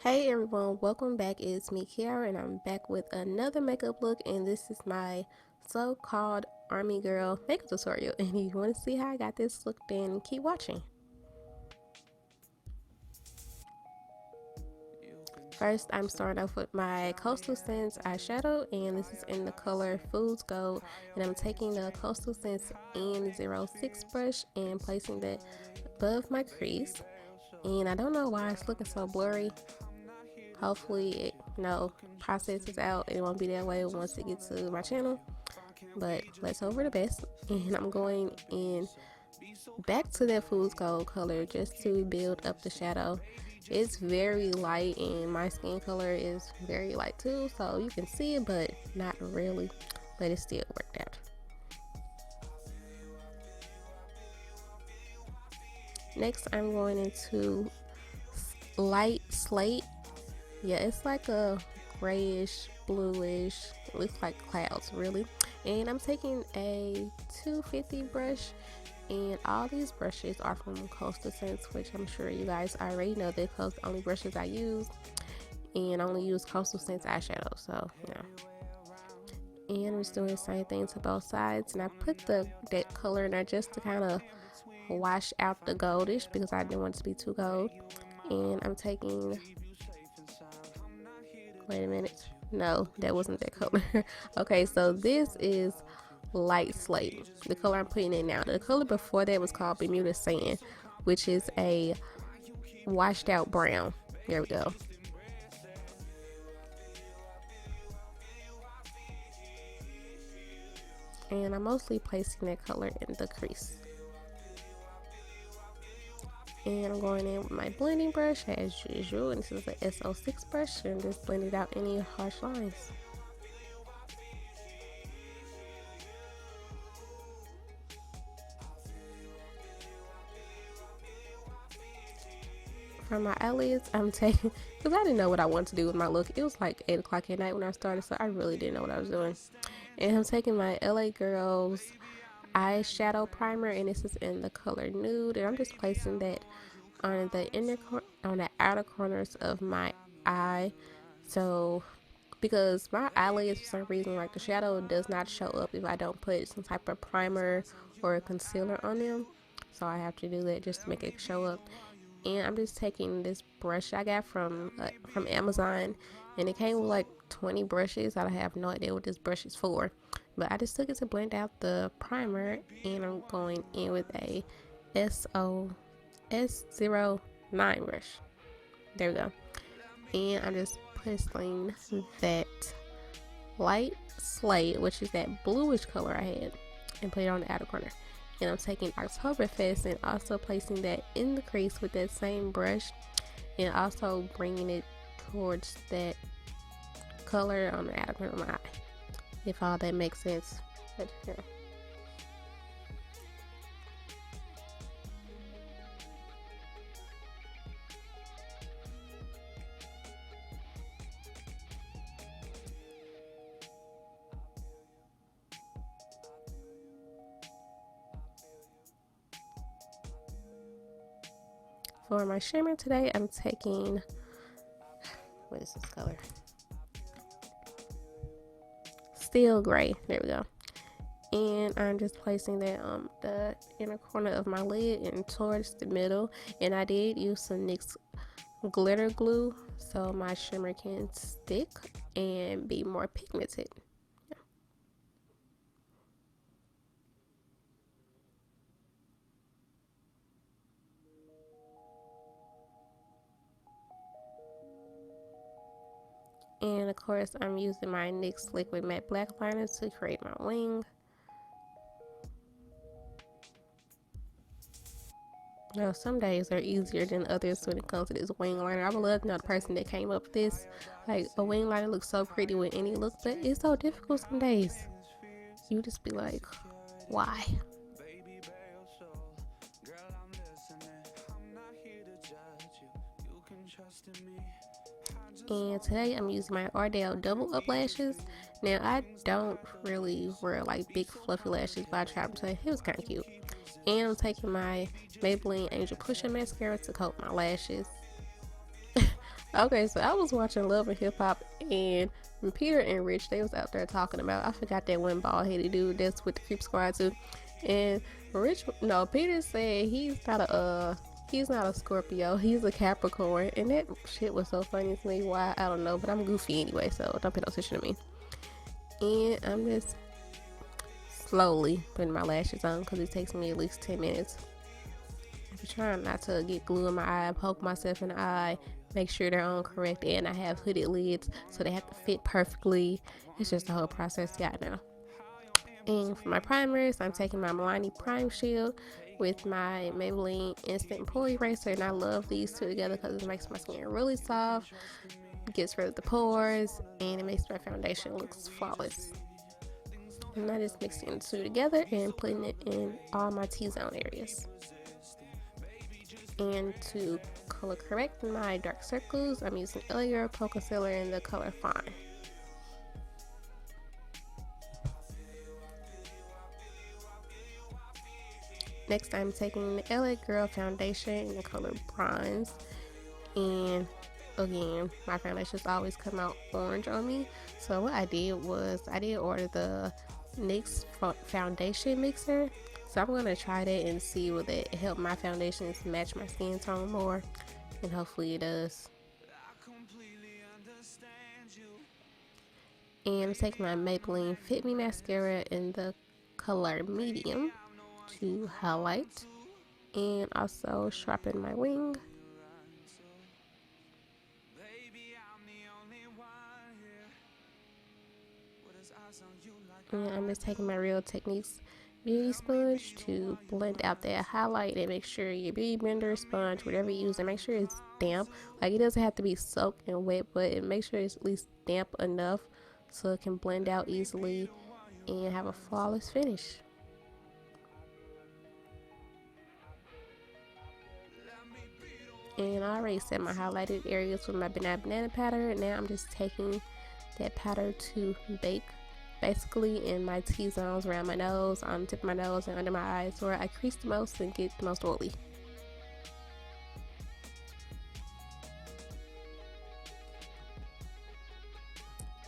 Hey everyone, welcome back. It's me, Keaira, and I'm back with another makeup look. And this is my so-called army girl makeup tutorial. And if you want to see how I got this look, then keep watching. First, I'm starting off with my Coastal Scents eyeshadow, and this is in the color Fool's Gold. And I'm taking the Coastal Scents N06 brush and placing that above my crease. And I don't know why it's looking so blurry. Hopefully it processes out. It won't be that way once it gets to my channel, but let's hope for the best. And I'm going in back to that fool's gold color just to build up the shadow. It's very light and my skin color is very light too, so you can see it but not really, but it still worked out. Next, I'm going into light slate. Yeah, it's like a grayish, bluish, looks like clouds really. And I'm taking a 250 brush, and all these brushes are from Coastal Scents, which I'm sure you guys already know. They're the only brushes I use, and I only use Coastal Scents eyeshadow, so yeah. And I'm just doing the same thing to both sides, and I put that color in there just to kind of wash out the goldish because I didn't want it to be too gold. And I'm taking, wait a minute, no, that wasn't that color. Okay, so this is light slate, the color I'm putting in now. The color before that was called Bermuda Sand, which is a washed out brown. There we go. And I'm mostly placing that color in the crease. And I'm going in with my blending brush as usual, and this is the S06 brush, and just blend it out any harsh lines. For my eyelids, I'm taking, because I didn't know what I wanted to do with my look. It was like 8 o'clock at night when I started, so I really didn't know what I was doing. And I'm taking my LA Girls eyeshadow primer, and this is in the color nude, and I'm just placing that on the outer corners of my eye. So because my eyelids, for some reason, like the shadow does not show up if I don't put some type of primer or a concealer on them, so I have to do that just to make it show up. And I'm just taking this brush I got from Amazon, and it came with like 20 brushes. I have no idea what this brush is for, but I just took it to blend out the primer, and I'm going in with a S09 brush. There we go. And I'm just putting that light slate, which is that bluish color I had, and put it on the outer corner. And I'm taking Oktoberfest and also placing that in the crease with that same brush, and also bringing it towards that color on the outer corner of my eye, if all that makes sense. But, yeah. For my shimmer today, I'm taking, what is this color? Steel gray. There we go. And I'm just placing that on the inner corner of my lid and towards the middle. And I did use some NYX glitter glue so my shimmer can stick and be more pigmented. And of course, I'm using my NYX liquid matte black liner to create my wing. Now, some days are easier than others when it comes to this wing liner. I would love to know the person that came up with this. Like, a wing liner looks so pretty with any look, but it's so difficult some days. You just be like, why? And today I'm using my Ardell double up lashes. Now, I don't really wear like big fluffy lashes, but I tried to say it was kind of cute. And I'm taking my Maybelline Angel Pusher mascara to coat my lashes. Okay, so I was watching Love and Hip Hop, and when Peter and Rich, they was out there talking about, I forgot that one bald headed dude that's with the Creep Squad too. And Peter said he's not a Scorpio, he's a Capricorn. And that shit was so funny to me. Why, I don't know, but I'm goofy anyway, so don't pay no attention to me. And I'm just slowly putting my lashes on because it takes me at least 10 minutes. I'm trying not to get glue in my eye, poke myself in the eye, make sure they're on correct, and I have hooded lids so they have to fit perfectly. It's just a whole process, yeah, I know. And for my primers, I'm taking my Milani Prime Shield with my Maybelline Instant Pore Eraser, and I love these two together because it makes my skin really soft, gets rid of the pores, and it makes my foundation look flawless. And I just mixing the two together and putting it in all my T-zone areas. And to color correct my dark circles, I'm using LA Girl Pro Concealer in the color Fawn. Next, I'm taking the LA Girl foundation in the color Bronze. And again, my foundations always come out orange on me. So what I did was I did order the NYX foundation mixer. So I'm going to try that and see will it help my foundations match my skin tone more. And hopefully it does. And I'm taking my Maybelline Fit Me mascara in the color medium to highlight. And also sharpen my wing. And I'm just taking my Real Techniques beauty sponge to blend out that highlight and make sure your beauty blender sponge, whatever you use, and make sure it's damp. Like, it doesn't have to be soaked and wet, but make sure it's at least damp enough so it can blend out easily and have a flawless finish. And I already set my highlighted areas with my banana powder. Now I'm just taking that powder to bake, basically in my T-zones around my nose, on the tip of my nose, and under my eyes, where I crease the most and get the most oily.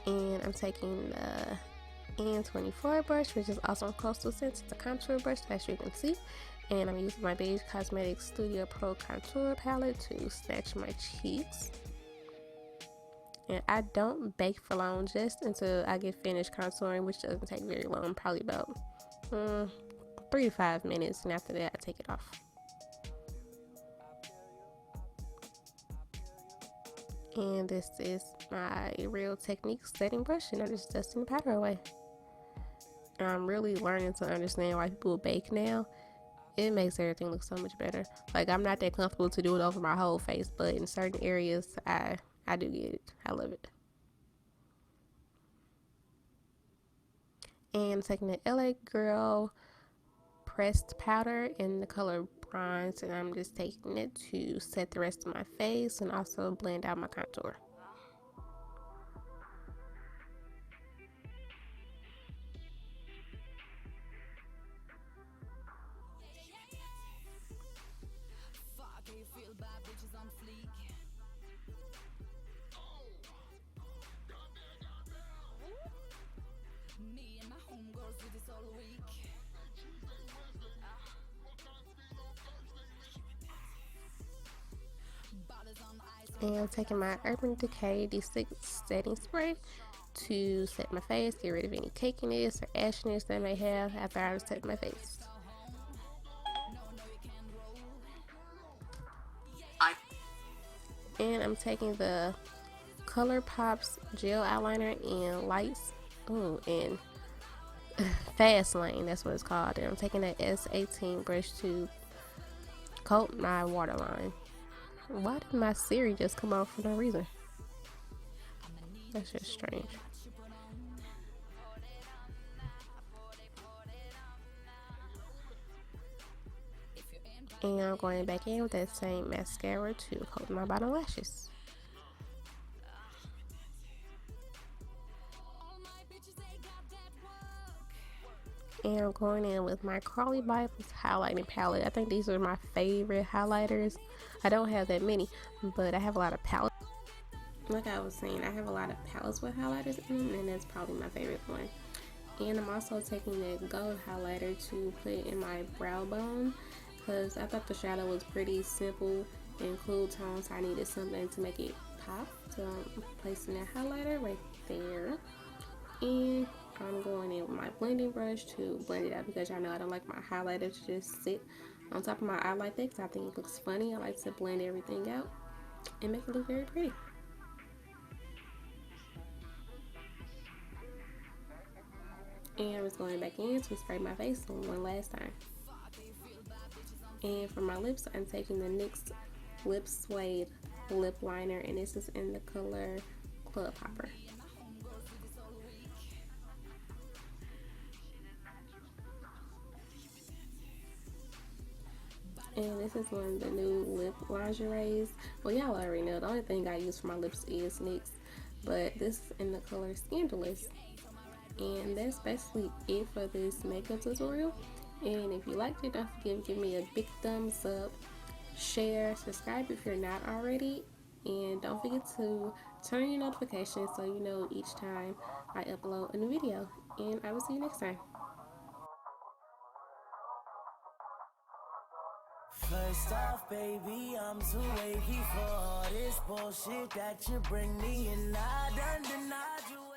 And I'm taking the N24 brush, which is also on Coastal Scents. It's a contour brush, as you can see. And I'm using my Beige Cosmetics Studio Pro Contour Palette to snatch my cheeks. And I don't bake for long, just until I get finished contouring, which doesn't take very long, probably about 3 to 5 minutes, and after that I take it off. And this is my Real Techniques setting brush, and I'm just dusting the powder away. And I'm really learning to understand why people bake now. It makes everything look so much better. Like, I'm not that comfortable to do it over my whole face, but in certain areas I do get it. I love it. And taking the LA Girl pressed powder in the color Bronze, and I'm just taking it to set the rest of my face and also blend out my contour. And I'm taking my Urban Decay D6 setting spray to set my face, get rid of any cakiness or ashiness that I may have after I set my face. And I'm taking the ColourPop Gel Liner in Lights, and Fast Lane, that's what it's called. And I'm taking that S18 brush to coat my waterline. Why did my Siri just come off for no reason? That's just strange. And I'm going back in with that same mascara to coat my bottom lashes. And I'm going in with my Carli Bybel's highlighting palette. I think these are my favorite highlighters. I don't have that many, but I have a lot of palettes. Like I was saying, I have a lot of palettes with highlighters in them, and that's probably my favorite one. And I'm also taking the gold highlighter to put in my brow bone because I thought the shadow was pretty simple and cool tone, so I needed something to make it pop. So I'm placing that highlighter right there. And I'm going in with my blending brush to blend it out because y'all know I don't like my highlighter to just sit on top of my eye like that because I think it looks funny. I like to blend everything out and make it look very pretty. And I'm just going back in to spray my face one last time. And for my lips, I'm taking the NYX Lip Suede Lip Liner, and this is in the color ColourPop. And this is one of the new lip lingeries. Well, y'all already know the only thing I use for my lips is NYX, but this is in the color Scandalous. And that's basically it for this makeup tutorial. And if you liked it, don't forget to give me a big thumbs up, share, subscribe if you're not already, and don't forget to turn your notifications so you know each time I upload a new video. And I will see you next time. First off, baby, I'm too wavy for all this bullshit that you bring me, and I done denied you.